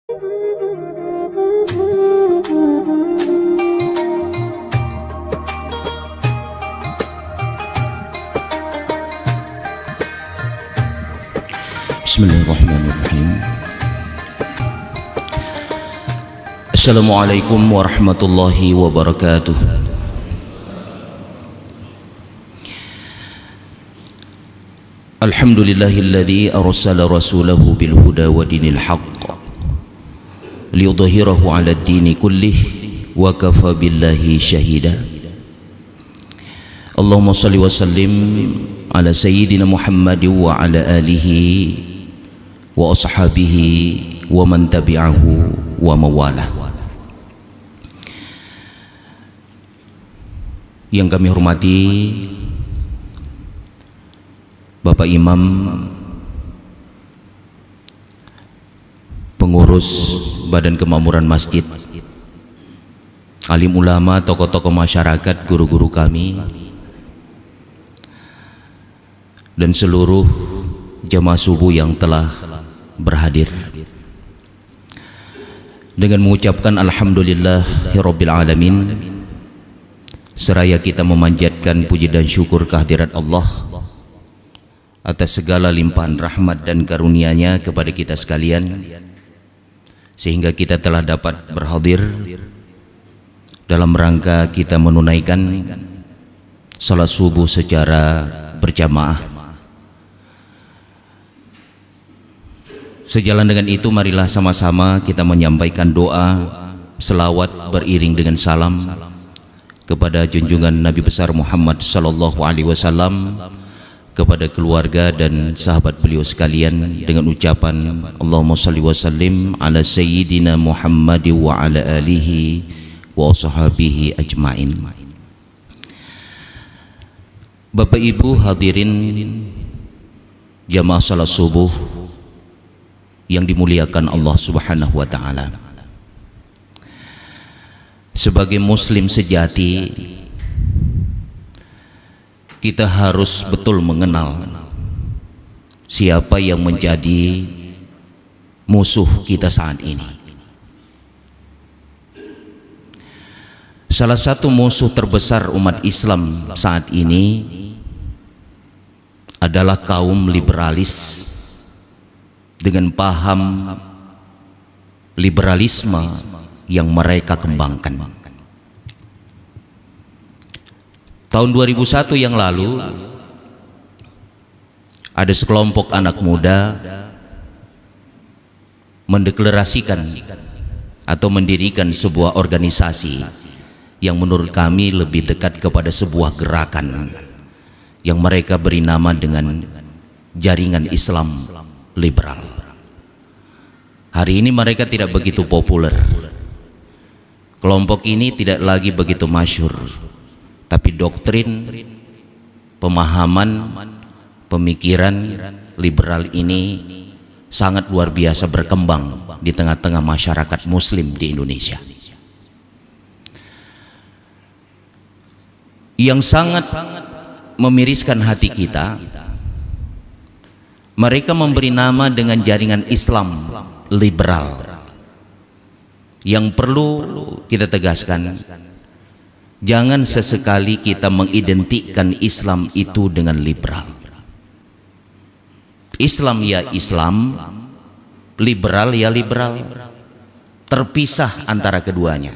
Bismillahirrahmanirrahim. Assalamualaikum warahmatullahi wabarakatuh. Alhamdulillahilladzi arsala rasulahu bil huda wa dinil haqq liyudhhirahu 'ala ad-dini kullih wa kafa billahi shahida. Allahumma shalli wa sallim ala sayyidina Muhammad wa ala alihi wa ashabihi wa man tabi'ahu wa mawalah. Yang kami hormati Bapak Imam, pengurus Badan Kemakmuran Masjid, alim ulama, tokoh-tokoh masyarakat, guru-guru kami, dan seluruh jamaah subuh yang telah berhadir, dengan mengucapkan alhamdulillahirabbil alamin, seraya kita memanjatkan puji dan syukur kehadirat Allah atas segala limpahan rahmat dan karunia-Nya kepada kita sekalian, sehingga kita telah dapat berhadir dalam rangka kita menunaikan salat subuh secara berjamaah. Sejalan dengan itu, marilah sama-sama kita menyampaikan doa selawat beriring dengan salam kepada junjungan Nabi besar Muhammad sallallahu alaihi wasallam, kepada keluarga dan sahabat beliau sekalian, dengan ucapan Allahumma shalli wa sallim ala sayyidina Muhammad wa ala alihi wa sahbihi ajmain. Bapak Ibu hadirin jamaah salat subuh yang dimuliakan Allah Subhanahu wa taala. Sebagai muslim sejati, kita harus betul mengenal siapa yang menjadi musuh kita saat ini. Salah satu musuh terbesar umat Islam saat ini adalah kaum liberalis dengan paham liberalisme yang mereka kembangkan. Tahun 2001 yang lalu, ada sekelompok anak muda mendeklarasikan atau mendirikan sebuah organisasi yang menurut kami lebih dekat kepada sebuah gerakan yang mereka beri nama dengan Jaringan Islam Liberal. Hari ini mereka tidak begitu populer. Kelompok ini tidak lagi begitu masyhur, tapi doktrin, pemahaman, pemikiran liberal ini sangat luar biasa berkembang di tengah-tengah masyarakat muslim di Indonesia. Yang sangat memiriskan hati kita, mereka memberi nama dengan Jaringan Islam Liberal. Yang perlu kita tegaskan, jangan sesekali kita mengidentikan Islam itu dengan liberal. Islam ya Islam, liberal ya liberal. Terpisah antara keduanya.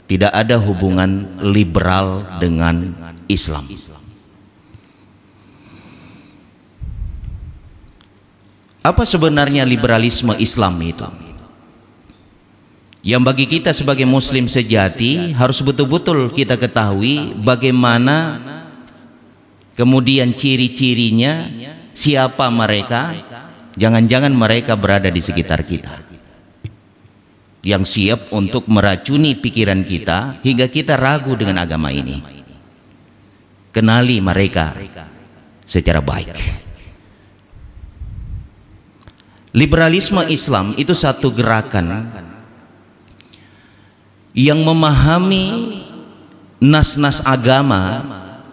Tidak ada hubungan liberal dengan Islam. Apa sebenarnya liberalisme Islam itu? Yang bagi kita sebagai muslim sejati harus betul-betul kita ketahui bagaimana kemudian ciri-cirinya, siapa mereka. Jangan-jangan mereka berada di sekitar kita yang siap untuk meracuni pikiran kita hingga kita ragu dengan agama ini. Kenali mereka secara baik. Liberalisme Islam itu satu gerakan yang memahami nas-nas agama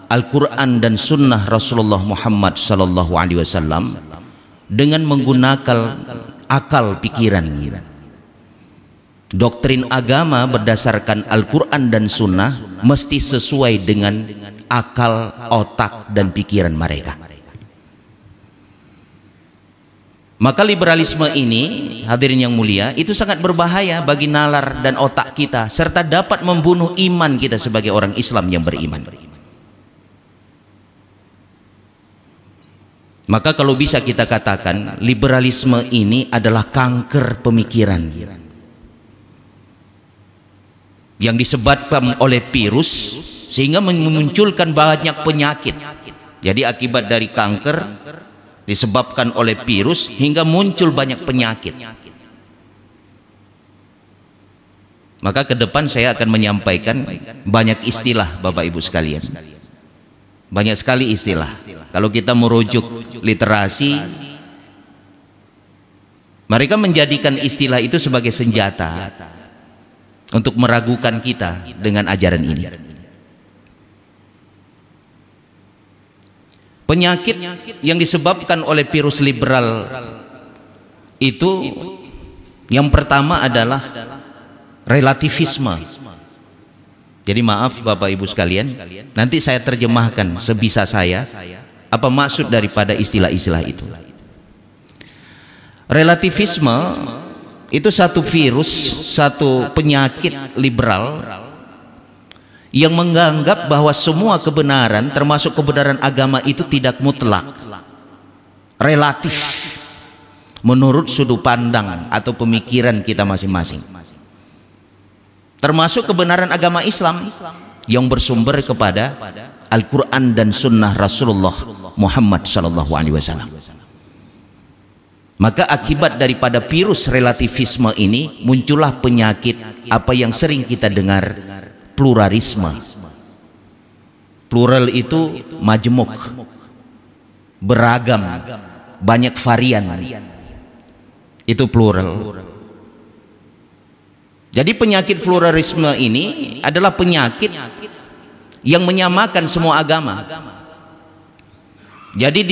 Al-Quran dan Sunnah Rasulullah Muhammad SAW dengan menggunakan akal pikiran, Doktrin agama berdasarkan Al-Quran dan Sunnah mesti sesuai dengan akal, otak, dan pikiran mereka. Maka liberalisme ini, hadirin yang mulia, itu sangat berbahaya bagi nalar dan otak kita, serta dapat membunuh iman kita sebagai orang Islam yang beriman. Maka kalau bisa kita katakan liberalisme ini adalah kanker pemikiran yang disebabkan oleh virus sehingga memunculkan banyak penyakit. Jadi akibat dari kanker disebabkan oleh virus hingga muncul banyak penyakit. Maka ke depan saya akan menyampaikan banyak istilah Bapak Ibu sekalian. Banyak sekali istilah. Kalau kita merujuk literasi, mereka menjadikan istilah itu sebagai senjata untuk meragukan kita dengan ajaran ini. Penyakit yang disebabkan oleh virus liberal itu yang pertama adalah relativisme. Jadi maaf Bapak Ibu sekalian, nanti saya terjemahkan sebisa saya apa maksud daripada istilah-istilah itu. Relativisme itu satu virus, satu penyakit liberal yang menganggap bahwa semua kebenaran termasuk kebenaran agama itu tidak mutlak, relatif menurut sudut pandang atau pemikiran kita masing-masing. Termasuk kebenaran agama Islam yang bersumber kepada Al-Quran dan Sunnah Rasulullah Muhammad SAW. Maka akibat daripada virus relativisme ini muncullah penyakit apa yang sering kita dengar, pluralisme. Plural itu majemuk, beragam, banyak varian. Itu plural. Jadi penyakit pluralisme ini adalah penyakit yang menyamakan semua agama. Jadi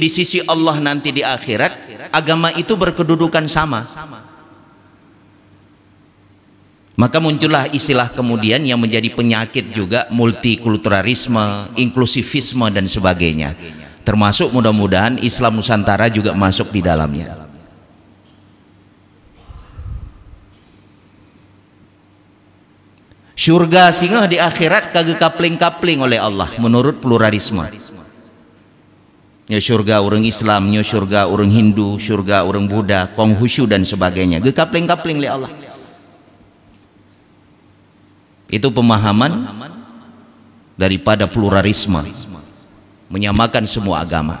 di sisi Allah nanti di akhirat, agama itu berkedudukan sama. Maka muncullah istilah kemudian yang menjadi penyakit juga, multikulturalisme, inklusivisme dan sebagainya. Termasuk mudah-mudahan Islam Nusantara juga masuk di dalamnya. Surga singa di akhirat kagak kapling-kapling oleh Allah menurut pluralisme. Ya surga orang Islam, ya surga orang Hindu, surga orang Buddha, Konghucu dan sebagainya. Gekapling-kapling oleh Allah. Itu pemahaman daripada pluralisme, menyamakan semua agama.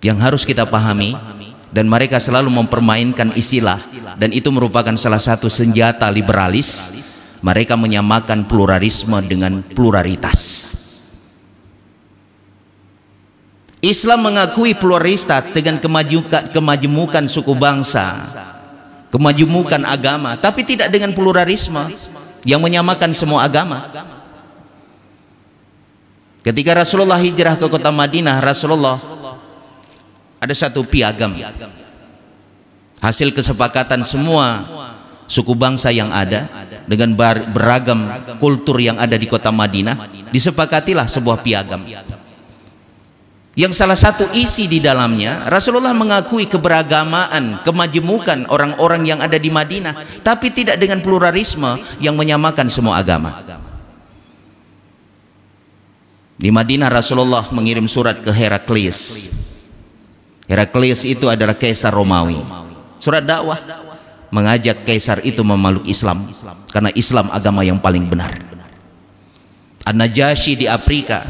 Yang harus kita pahami, dan mereka selalu mempermainkan istilah, dan itu merupakan salah satu senjata liberalis. Mereka menyamakan pluralisme dengan pluralitas. Islam mengakui pluralitas dengan kemajemukan suku bangsa, kemajemukan agama, tapi tidak dengan pluralisme yang menyamakan semua agama. Ketika Rasulullah hijrah ke kota Madinah, Rasulullah ada satu piagam hasil kesepakatan semua suku bangsa yang ada dengan beragam kultur yang ada di kota Madinah. Disepakatilah sebuah piagam yang salah satu isi di dalamnya Rasulullah mengakui keberagamaan, kemajemukan orang-orang yang ada di Madinah, tapi tidak dengan pluralisme yang menyamakan semua agama. Di Madinah Rasulullah mengirim surat ke Heraklius. Heraklius itu adalah kaisar Romawi. Surat dakwah mengajak kaisar itu memeluk Islam karena Islam agama yang paling benar. An-Najasyi di Afrika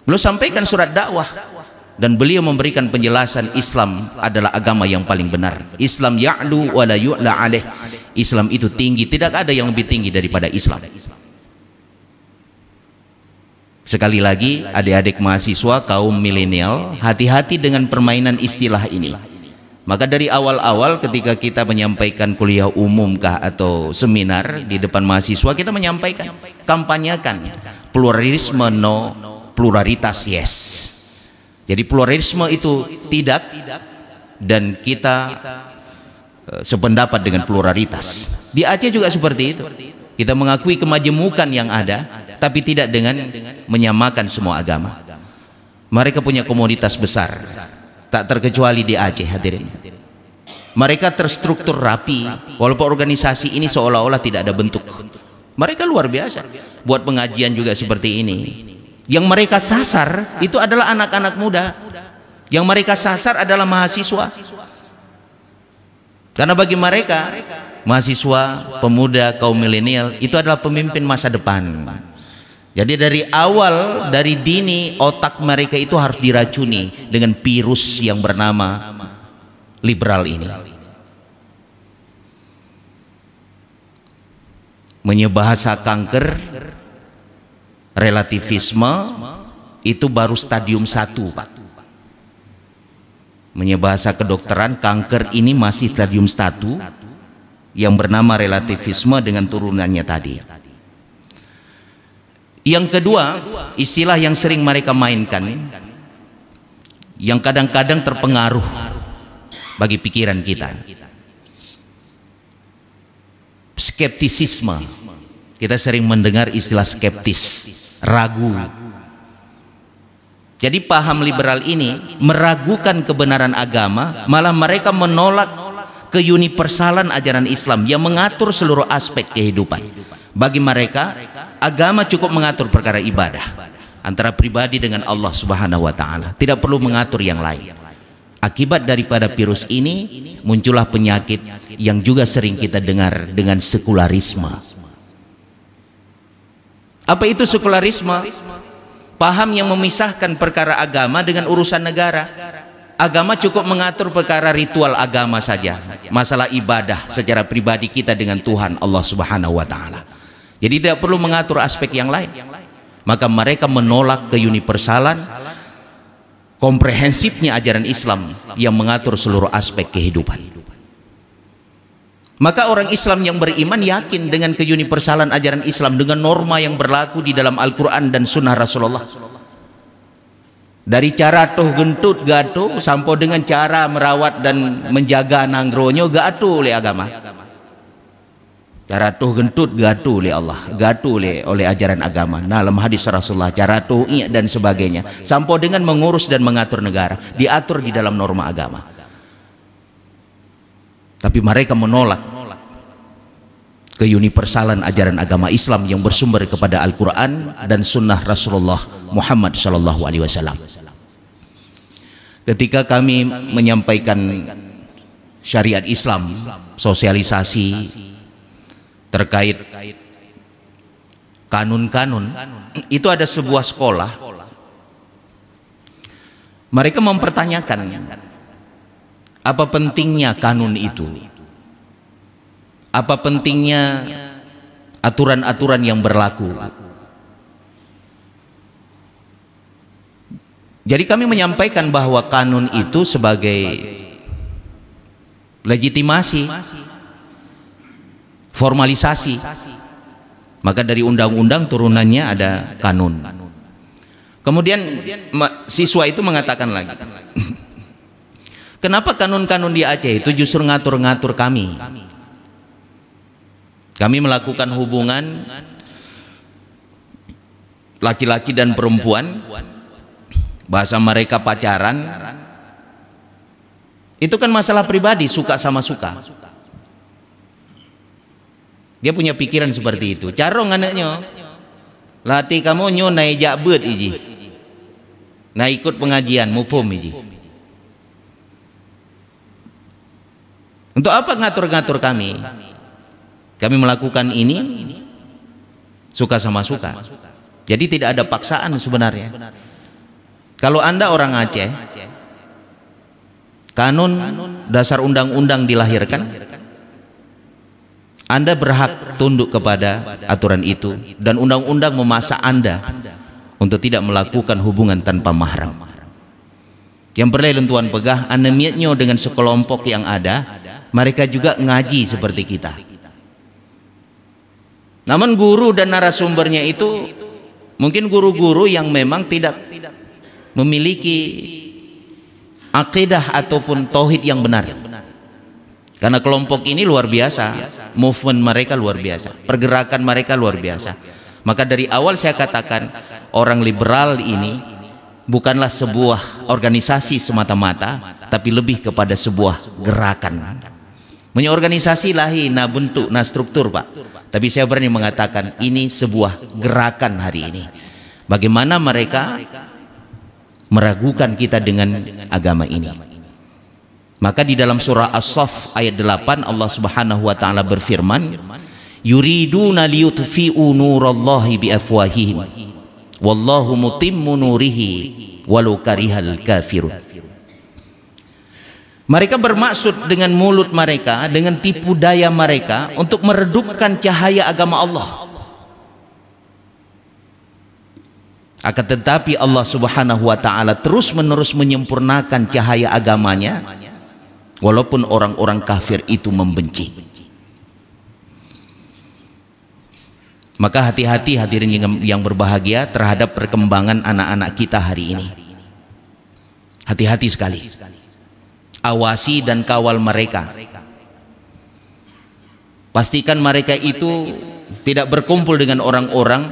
beliau sampaikan surat dakwah dan beliau memberikan penjelasan Islam adalah agama yang paling benar. Islam ya'lu wa la yu'la alaih. Islam itu tinggi, tidak ada yang lebih tinggi daripada Islam. Sekali lagi adik-adik mahasiswa kaum milenial, hati-hati dengan permainan istilah ini. Maka dari awal-awal ketika kita menyampaikan kuliah umum kah atau seminar di depan mahasiswa, kita menyampaikan, kampanyakan pluralisme no, pluralitas yes. Jadi pluralisme itu tidak, dan kita sependapat dengan pluralitas. Di Aceh juga seperti itu. Kita mengakui kemajemukan yang ada, tapi tidak dengan menyamakan semua agama. Mereka punya komunitas besar, tak terkecuali di Aceh, hadirin. Mereka terstruktur rapi, walaupun organisasi ini seolah-olah tidak ada bentuk. Mereka luar biasa. Buat pengajian juga seperti ini. Yang mereka sasar itu adalah anak-anak muda. Yang mereka sasar adalah mahasiswa. Karena bagi mereka, mahasiswa, pemuda, kaum milenial itu adalah pemimpin masa depan. Jadi dari awal, dari dini, otak mereka itu harus diracuni dengan virus yang bernama liberal ini. Menyebahasa kanker, relativisme itu baru stadium 1, Pak. Menyebahasa kedokteran, kanker ini masih stadium 1 yang bernama relativisme dengan turunannya tadi. Yang kedua, istilah yang sering mereka mainkan, yang kadang-kadang terpengaruh bagi pikiran kita, skeptisisme. Kita sering mendengar istilah skeptis, ragu. Jadi paham liberal ini meragukan kebenaran agama, malah mereka menolak keuniversalan ajaran Islam yang mengatur seluruh aspek kehidupan. Bagi mereka, agama cukup mengatur perkara ibadah antara pribadi dengan Allah Subhanahu wa taala, tidak perlu mengatur yang lain. Akibat daripada virus ini muncullah penyakit yang juga sering kita dengar dengan sekularisme. Apa itu sekularisme? Paham yang memisahkan perkara agama dengan urusan negara. Agama cukup mengatur perkara ritual agama saja, masalah ibadah secara pribadi kita dengan Tuhan Allah Subhanahu wa taala. Jadi tidak perlu mengatur aspek yang lain. Maka mereka menolak keuniversalan, komprehensifnya ajaran Islam yang mengatur seluruh aspek kehidupan. Maka orang Islam yang beriman yakin dengan keuniversalan ajaran Islam, dengan norma yang berlaku di dalam Al-Quran dan Sunnah Rasulullah. Dari cara tuh gentut gato sampai dengan cara merawat dan menjaga nanggronyo gato oleh agama. Cara tuh gentut gato oleh Allah, gato oleh ajaran agama. Nah, dalam hadis Rasulullah, cara tuh iya dan sebagainya, sampai dengan mengurus dan mengatur negara diatur di dalam norma agama. Tapi mereka menolak keuniversalan ajaran agama Islam yang bersumber kepada Al-Quran dan Sunnah Rasulullah Muhammad SAW. Ketika kami menyampaikan syariat Islam, sosialisasi terkait kanun-kanun, itu ada sebuah sekolah, mereka mempertanyakan apa pentingnya kanun itu, apa pentingnya aturan-aturan yang berlaku. Jadi kami menyampaikan bahwa kanun itu sebagai legitimasi, formalisasi. Maka dari undang-undang turunannya ada kanun. Kemudian siswa itu mengatakan lagi, kenapa kanun-kanun di Aceh itu justru ngatur-ngatur kami? Kami melakukan hubungan laki-laki dan perempuan, bahasa mereka pacaran, itu kan masalah pribadi, suka sama suka. Dia punya pikiran seperti itu. Carong anaknya, latih kamu nyo naik jakbet iji, nah ikut pengajian mupum iji. Untuk apa ngatur-ngatur kami? Kami melakukan ini suka sama suka. Jadi tidak ada paksaan sebenarnya. Kalau Anda orang Aceh, kanun dasar undang-undang dilahirkan, Anda berhak tunduk kepada aturan itu, dan undang-undang memaksa Anda untuk tidak melakukan hubungan tanpa mahram. Yang perlu Tuan pegah, anemiatnya dengan sekelompok yang ada, mereka juga ngaji seperti kita. Namun guru dan narasumbernya itu mungkin guru-guru yang memang tidak memiliki akidah ataupun tauhid yang benar. Karena kelompok ini luar biasa, movement mereka luar biasa, pergerakan mereka luar biasa. Maka dari awal saya katakan, orang liberal ini bukanlah sebuah organisasi semata-mata, tapi lebih kepada sebuah gerakan. Punya organisasi lahi, nah bentuk, nah struktur Pak. Tapi saya berani mengatakan ini sebuah gerakan hari ini. Bagaimana mereka meragukan kita dengan agama ini. Maka di dalam surah As-Saff ayat 8 Allah Subhanahu wa taala berfirman, yuriduna liyutfi'u nurallahi biafwahihim wallahu mutimmu nurihi walau karihal kafirun. Mereka bermaksud dengan mulut mereka, dengan tipu daya mereka untuk meredupkan cahaya agama Allah. Akan tetapi Allah Subhanahu wa taala terus-menerus menyempurnakan cahaya agamanya walaupun orang-orang kafir itu membenci. Maka hati-hati hadirin yang berbahagia terhadap perkembangan anak-anak kita hari ini. Hati-hati sekali. Awasi dan kawal mereka. Pastikan mereka itu tidak berkumpul dengan orang-orang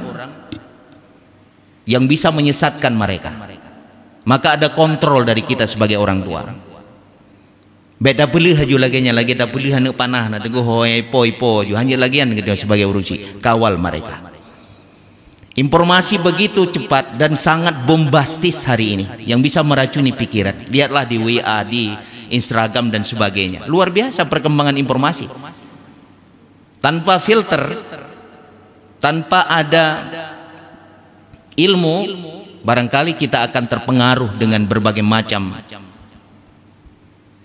yang bisa menyesatkan mereka. Maka ada kontrol dari kita sebagai orang tua. Beda pilih haju lagi tak pilih hanya panah na teguh hoi po hanya lagian gitu sebagai urusi kawal mereka. Informasi begitu cepat dan sangat bombastis hari ini yang bisa meracuni pikiran. Lihatlah di WA, di Instagram dan sebagainya. Luar biasa perkembangan informasi. Tanpa filter, tanpa ada ilmu, barangkali kita akan terpengaruh dengan berbagai macam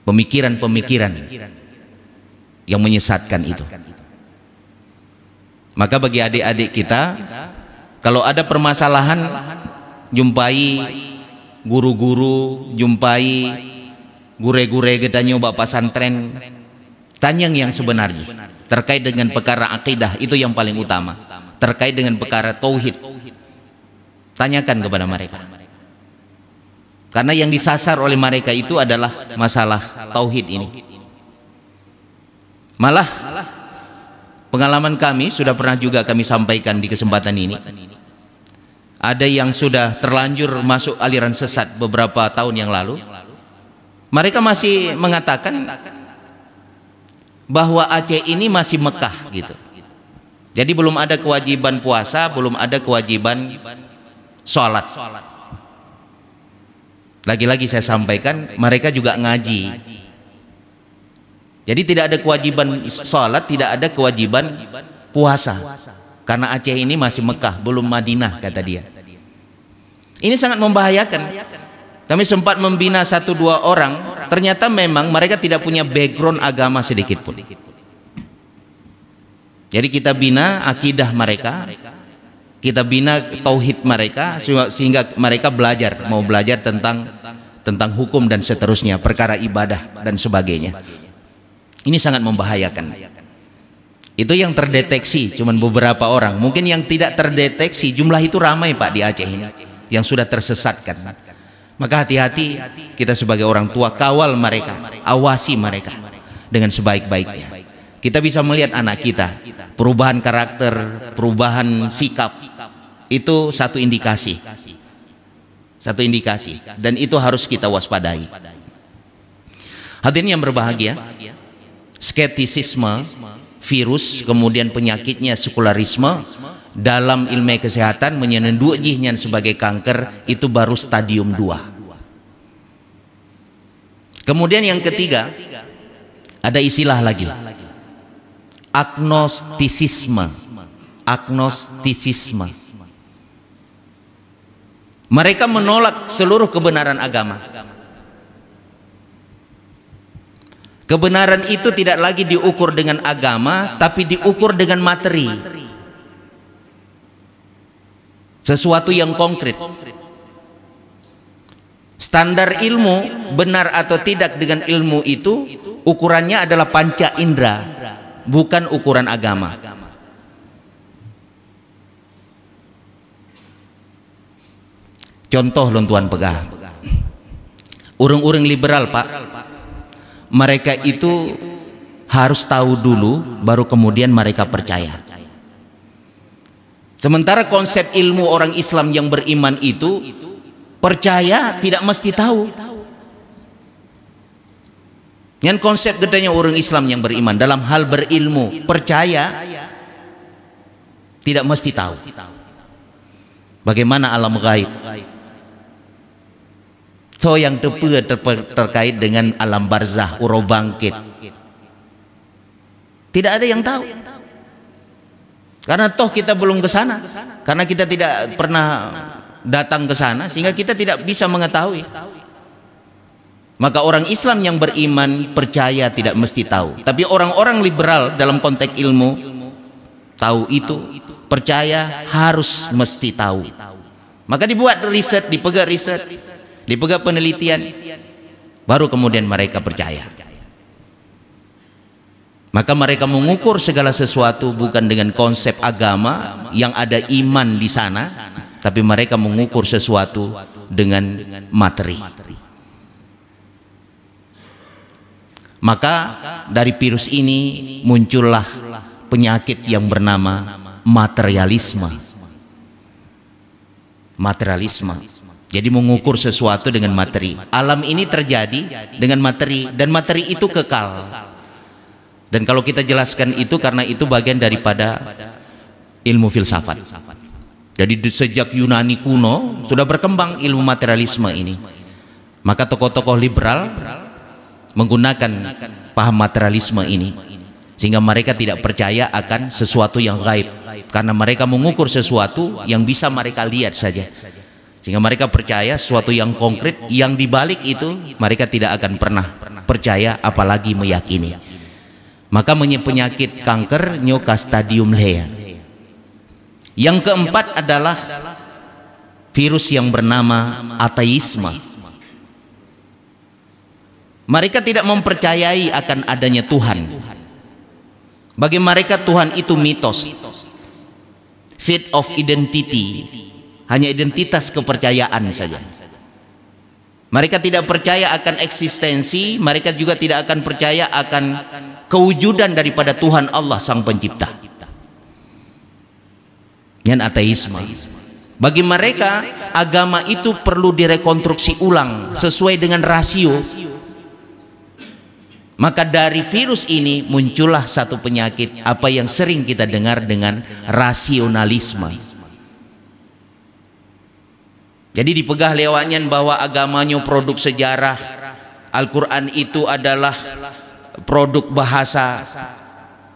pemikiran-pemikiran yang menyesatkan itu. Maka bagi adik-adik kita, kalau ada permasalahan, jumpai guru-guru, jumpai gure-gure kita nyoba pesantren, tanya yang sebenarnya terkait dengan perkara akidah, itu yang paling utama. Terkait dengan perkara tauhid, tanyakan kepada mereka. Karena yang disasar oleh mereka itu adalah masalah tauhid ini. Malah pengalaman kami sudah pernah juga kami sampaikan di kesempatan ini. Ada yang sudah terlanjur masuk aliran sesat beberapa tahun yang lalu. Mereka masih mengatakan bahwa Aceh ini masih Mekah gitu. Jadi belum ada kewajiban puasa, belum ada kewajiban sholat. Lagi-lagi saya sampaikan, mereka juga ngaji. Jadi tidak ada kewajiban sholat, tidak ada kewajiban puasa. Karena Aceh ini masih Mekah, belum Madinah kata dia. Ini sangat membahayakan. Kami sempat membina 1-2 orang, ternyata memang mereka tidak punya background agama sedikit pun. Jadi kita bina akidah mereka, kita bina tauhid mereka sehingga mereka mau belajar tentang hukum dan seterusnya, perkara ibadah dan sebagainya. Ini sangat membahayakan. Itu yang terdeteksi cuman beberapa orang. Mungkin yang tidak terdeteksi jumlah itu ramai Pak di Aceh ini yang sudah tersesatkan. Maka hati-hati kita sebagai orang tua, kawal mereka, awasi mereka dengan sebaik-baiknya. Kita bisa melihat anak kita, perubahan karakter, perubahan sikap, itu satu indikasi. Satu indikasi, dan itu harus kita waspadai. Hadirin yang berbahagia, skeptisisme, virus, kemudian penyakitnya sekularisme, dalam ilmu kesehatan menyenendujinya sebagai kanker, itu baru stadium 2. Kemudian yang ketiga, ada istilah lagi, agnostisisme. Agnostisisme. Mereka menolak seluruh kebenaran agama. Kebenaran itu tidak lagi diukur dengan agama, tapi diukur dengan materi. Sesuatu yang konkret. Standar ilmu, benar atau tidak dengan ilmu itu, ukurannya adalah panca indera, bukan ukuran agama. Contoh lontuan pegah, urung-urung liberal Pak, mereka itu harus tahu dulu baru kemudian mereka percaya. Sementara konsep ilmu orang Islam yang beriman itu percaya tidak mesti tahu. Yang konsep gedenya orang Islam yang beriman dalam hal berilmu, percaya tidak mesti tahu bagaimana alam gaib. So yang terkait dengan alam barzah, uro bangkit, tidak ada yang tahu. Karena toh kita belum ke sana, karena kita tidak pernah datang ke sana, sehingga kita tidak bisa mengetahui. Maka orang Islam yang beriman percaya tidak mesti tahu. Tapi orang-orang liberal dalam konteks ilmu tahu itu, percaya harus mesti tahu. Maka dibuat riset, dipegang riset, dipegang penelitian, baru kemudian mereka percaya. Maka mereka mengukur segala sesuatu bukan dengan konsep agama yang ada iman di sana, tapi mereka mengukur sesuatu dengan materi. Maka dari virus ini muncullah penyakit yang bernama materialisme. Materialisme. Jadi mengukur sesuatu dengan materi. Alam ini terjadi dengan materi, dan materi itu kekal. Dan kalau kita jelaskan itu, karena itu bagian daripada ilmu filsafat. Jadi sejak Yunani kuno sudah berkembang ilmu materialisme ini. Maka tokoh-tokoh liberal menggunakan paham materialisme ini, sehingga mereka tidak percaya akan sesuatu yang gaib, karena mereka mengukur sesuatu yang bisa mereka lihat saja, sehingga mereka percaya sesuatu yang konkret, yang dibalik itu mereka tidak akan pernah percaya apalagi meyakini. Maka penyakit kanker nyoka stadium lea. Yang keempat adalah virus yang bernama ateisme. Mereka tidak mempercayai akan adanya Tuhan. Bagi mereka Tuhan itu mitos, fit of identity, hanya identitas kepercayaan saja. Mereka tidak percaya akan eksistensi, mereka juga tidak akan percaya akan kewujudan daripada Tuhan Allah Sang Pencipta. Yang ateisme. Bagi mereka agama itu perlu direkonstruksi ulang sesuai dengan rasio. Maka dari virus ini muncullah satu penyakit apa yang sering kita dengar dengan rasionalisme. Jadi dipegah lewatnya bahwa agamanya produk sejarah, Al-Quran itu adalah produk bahasa,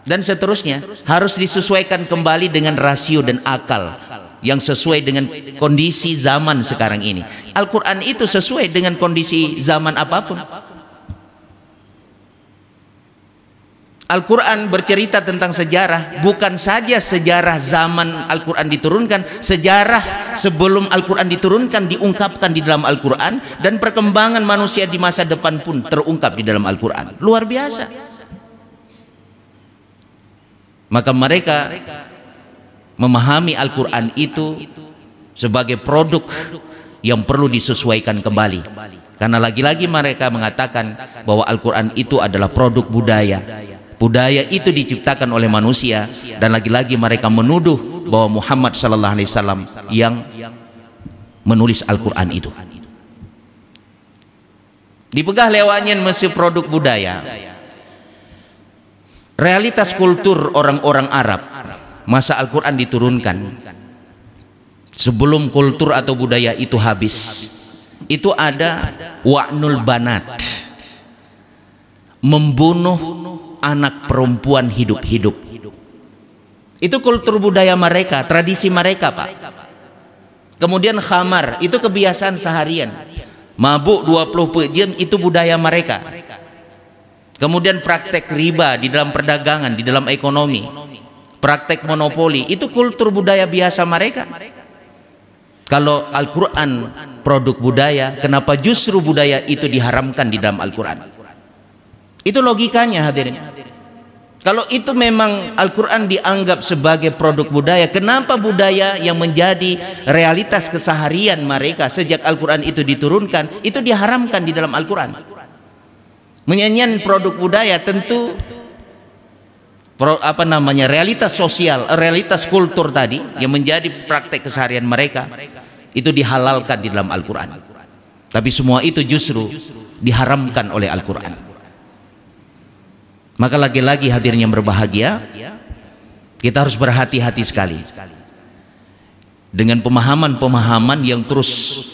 dan seterusnya. Harus disesuaikan kembali dengan rasio dan akal yang sesuai dengan kondisi zaman sekarang ini. Al-Quran itu sesuai dengan kondisi zaman apapun. Al-Quran bercerita tentang sejarah, bukan saja sejarah zaman Al-Quran diturunkan, sejarah sebelum Al-Quran diturunkan diungkapkan di dalam Al-Quran, dan perkembangan manusia di masa depan pun terungkap di dalam Al-Quran. Luar biasa. Maka mereka memahami Al-Quran itu sebagai produk yang perlu disesuaikan kembali, karena lagi-lagi mereka mengatakan bahwa Al-Quran itu adalah produk budaya. Budaya itu diciptakan oleh manusia, dan lagi-lagi mereka menuduh bahwa Muhammad sallallahu alaihi wasallam yang menulis Al-Quran itu. Dipegah lewatnya masih produk budaya. Realitas kultur orang-orang Arab masa Al-Quran diturunkan, sebelum kultur atau budaya itu habis, itu ada wa'nul banat, membunuh anak perempuan hidup-hidup. Itu kultur budaya mereka, tradisi mereka, Pak. Kemudian khamar, itu kebiasaan seharian. Mabuk 20 jam, itu budaya mereka. Kemudian praktek riba di dalam perdagangan, di dalam ekonomi, praktek monopoli, itu kultur budaya biasa mereka. Kalau Al-Quran produk budaya, kenapa justru budaya itu diharamkan di dalam Al-Quran? Itu logikanya, hadirin. Kalau itu memang Al-Quran dianggap sebagai produk budaya, kenapa budaya yang menjadi realitas keseharian mereka sejak Al-Quran itu diturunkan, itu diharamkan di dalam Al-Quran? Menyanyian produk budaya tentu realitas sosial, realitas kultur tadi yang menjadi praktek keseharian mereka itu dihalalkan di dalam Al-Quran. Tapi semua itu justru diharamkan oleh Al-Quran. Maka lagi-lagi hadirin yang berbahagia, kita harus berhati-hati sekali dengan pemahaman-pemahaman yang terus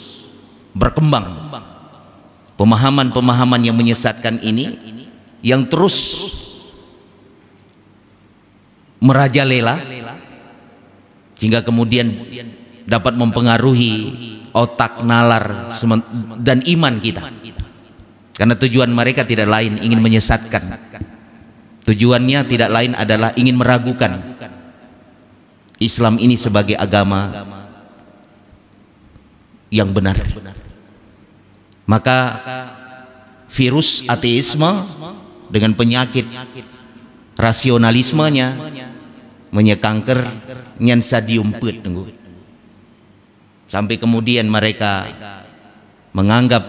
berkembang, pemahaman-pemahaman yang menyesatkan ini, yang terus merajalela sehingga kemudian dapat mempengaruhi otak, nalar dan iman kita. Karena tujuan mereka tidak lain ingin menyesatkan. Tujuannya tidak lain adalah ingin meragukan Islam ini sebagai agama yang benar. Maka virus ateisme dengan penyakit rasionalismenya menyekangker nyansa diumpet sampai kemudian mereka menganggap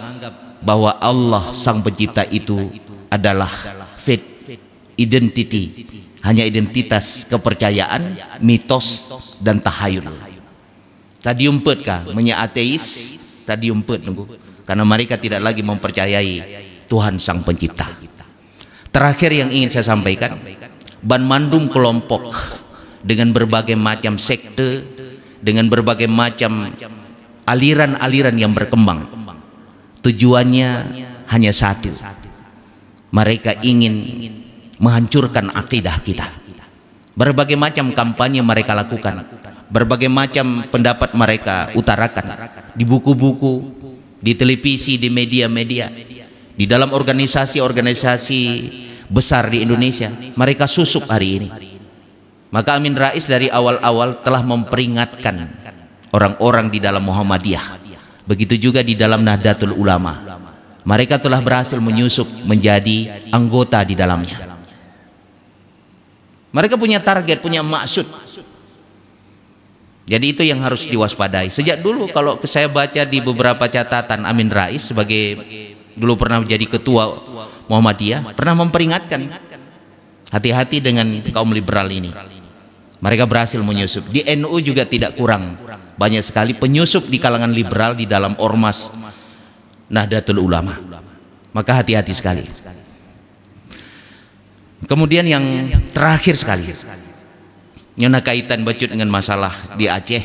bahwa Allah sang pencipta itu adalah fate, identity, hanya identitas, kepercayaan, mitos dan tahayul. Tadi umpet kah menyateis, tadi umpet karena mereka tidak lagi mempercayai Tuhan sang pencipta. Terakhir yang ingin saya sampaikan, banmandum kelompok dengan berbagai macam sekte, dengan berbagai macam aliran-aliran yang berkembang, tujuannya hanya satu. Mereka ingin menghancurkan akidah kita. Berbagai macam kampanye mereka lakukan, berbagai macam pendapat mereka utarakan di buku-buku, di televisi, di media-media, di dalam organisasi-organisasi besar di Indonesia. Mereka susuk hari ini. Maka Amin Rais dari awal-awal telah memperingatkan orang-orang di dalam Muhammadiyah, begitu juga di dalam Nahdlatul Ulama. Mereka telah berhasil menyusup menjadi anggota di dalamnya. Mereka punya target, punya maksud. Jadi itu yang harus diwaspadai. Sejak dulu kalau saya baca di beberapa catatan, Amin Rais sebagai dulu pernah menjadi ketua Muhammadiyah pernah memperingatkan, hati-hati dengan kaum liberal ini. Mereka berhasil menyusup. Di NU juga tidak kurang, banyak sekali penyusup di kalangan liberal di dalam ormas Nahdlatul Ulama. Maka hati-hati sekali. Kemudian yang terakhir sekali, yang kaitan bacut dengan masalah di Aceh.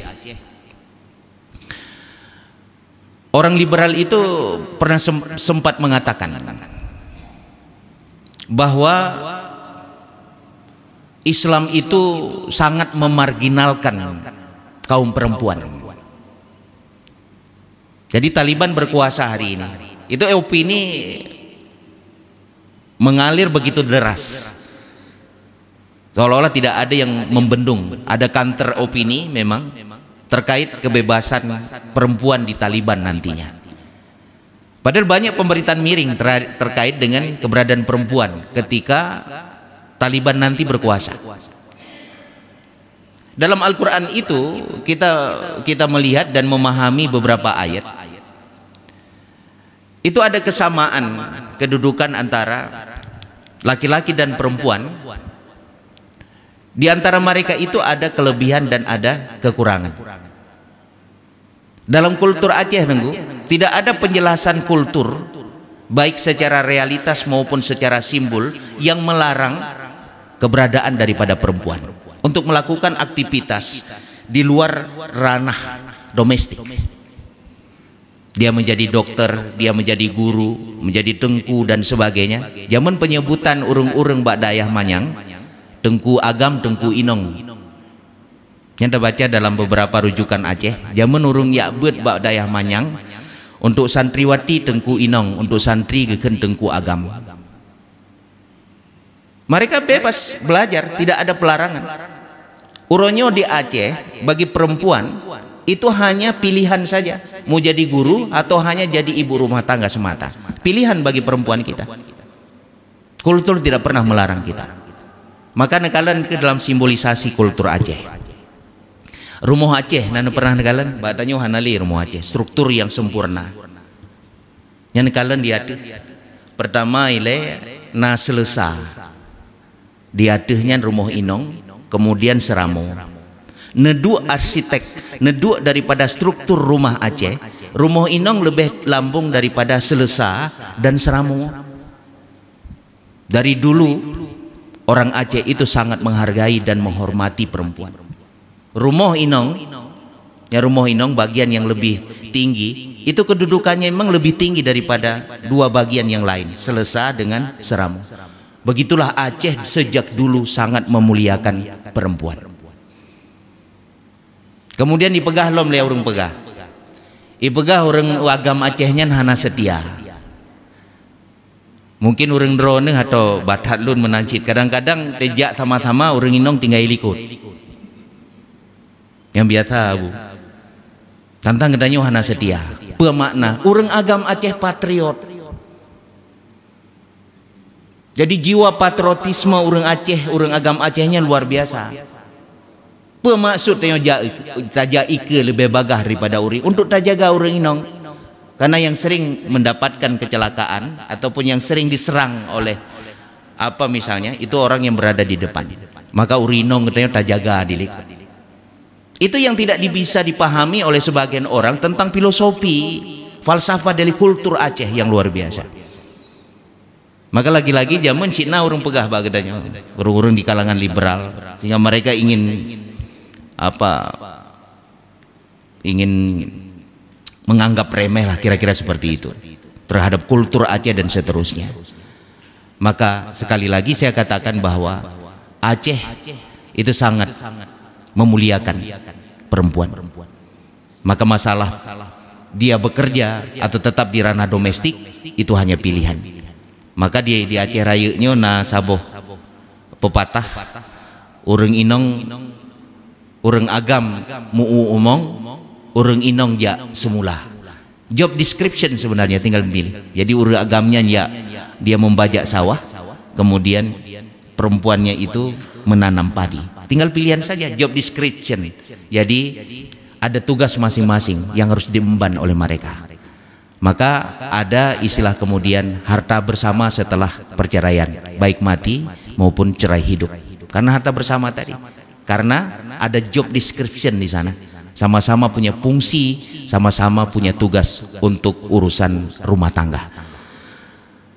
Orang liberal itu pernah sempat mengatakan bahwa Islam itu sangat memarginalkan kaum perempuan. Jadi Taliban berkuasa hari ini, itu opini mengalir begitu deras, seolah-olah tidak ada yang membendung. Ada counter opini memang terkait kebebasan perempuan di Taliban nantinya. Padahal banyak pemberitaan miring terkait dengan keberadaan perempuan ketika Taliban nanti berkuasa. Dalam Al-Quran itu kita melihat dan memahami beberapa ayat. Itu ada kesamaan kedudukan antara laki-laki dan perempuan. Di antara mereka itu ada kelebihan dan ada kekurangan. Dalam kultur Aceh tidak ada penjelasan kultur baik secara realitas maupun secara simbol yang melarang keberadaan daripada perempuan untuk melakukan aktivitas di luar ranah domestik. Dia menjadi dokter, dia menjadi guru, menjadi tengku dan sebagainya. Zaman penyebutan urung-urung bak dayah manyang, tengku agam, tengku inong. Yang kita baca dalam beberapa rujukan Aceh. Zaman urung yakbet bak dayah manyang, untuk santriwati tengku inong, untuk santri geken tengku agam. Mereka bebas belajar, tidak ada pelarangan. Uronyo di Aceh bagi perempuan itu hanya pilihan saja, mau jadi guru atau hanya jadi ibu rumah tangga semata. Pilihan bagi perempuan kita. Kultur tidak pernah melarang kita. Maka nekalan ke dalam simbolisasi kultur Aceh. Rumah Aceh nana pernah nekalan, batanya hanali rumah Aceh, struktur yang sempurna. Yang nekalan dia pertama ile na selesa. di atasnya rumah inong, kemudian seramo. Neduk arsitek, neduk daripada struktur rumah Aceh, rumah inong lebih lambung daripada selesa dan seramo. Dari dulu orang Aceh itu sangat menghargai dan menghormati perempuan. Rumah inong bagian yang lebih tinggi, itu kedudukannya memang lebih tinggi daripada dua bagian yang lain, selesa dengan seramo. Begitulah Aceh sejak dulu sangat memuliakan perempuan. Kemudian dipegah lom le orang pegah. Ipegah orang agam Acehnya hana setia. Mungkin orang drone atau batat lun menancit. Kadang-kadang tejak sama-sama orang inong tinggal ikut. Yang biasa bu. Tantang kedanya hana setia. Bermakna orang agam Aceh patriot. Jadi jiwa patriotisme orang Aceh, orang agam Acehnya luar biasa. Pemaksud tajak ike lebih bagah daripada uri untuk tajaga orang inong, karena yang sering mendapatkan kecelakaan ataupun yang sering diserang oleh apa misalnya itu orang yang berada di depan, maka uri inong katanya tajaga dilik. Itu yang tidak bisa dipahami oleh sebagian orang tentang filosofi falsafah dari kultur Aceh yang luar biasa. Maka lagi-lagi zaman Cina orang pegah bagadanya orang-orang di kalangan liberal, sehingga mereka ingin menganggap remeh lah kira-kira seperti itu terhadap kultur Aceh dan seterusnya. Maka sekali lagi saya katakan bahwa Aceh itu sangat memuliakan perempuan. Maka masalah dia bekerja atau tetap di ranah domestik itu hanya pilihan. Maka di Aceh Rayanya na saboh pepatah urang inong orang agam muu umong, orang inong ya semula. Job description sebenarnya tinggal pilih. Jadi orang agamnya ya dia membajak sawah, kemudian perempuannya itu menanam padi. Tinggal pilihan saja job description. Jadi ada tugas masing-masing yang harus diemban oleh mereka. Maka ada istilah kemudian harta bersama setelah perceraian, baik mati maupun cerai hidup. Karena harta bersama tadi. Karena ada job description di sana, sama-sama punya fungsi, sama-sama punya tugas untuk urusan rumah tangga.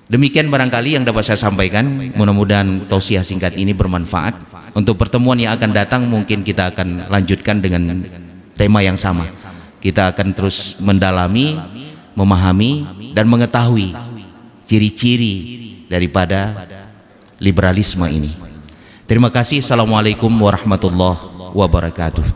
Demikian barangkali yang dapat saya sampaikan. Mudah-mudahan tausiah singkat ini bermanfaat. Untuk pertemuan yang akan datang mungkin kita akan lanjutkan dengan tema yang sama. Kita akan terus mendalami, memahami dan mengetahui ciri-ciri daripada liberalisme ini. Terima kasih. Assalamualaikum warahmatullahi wabarakatuh.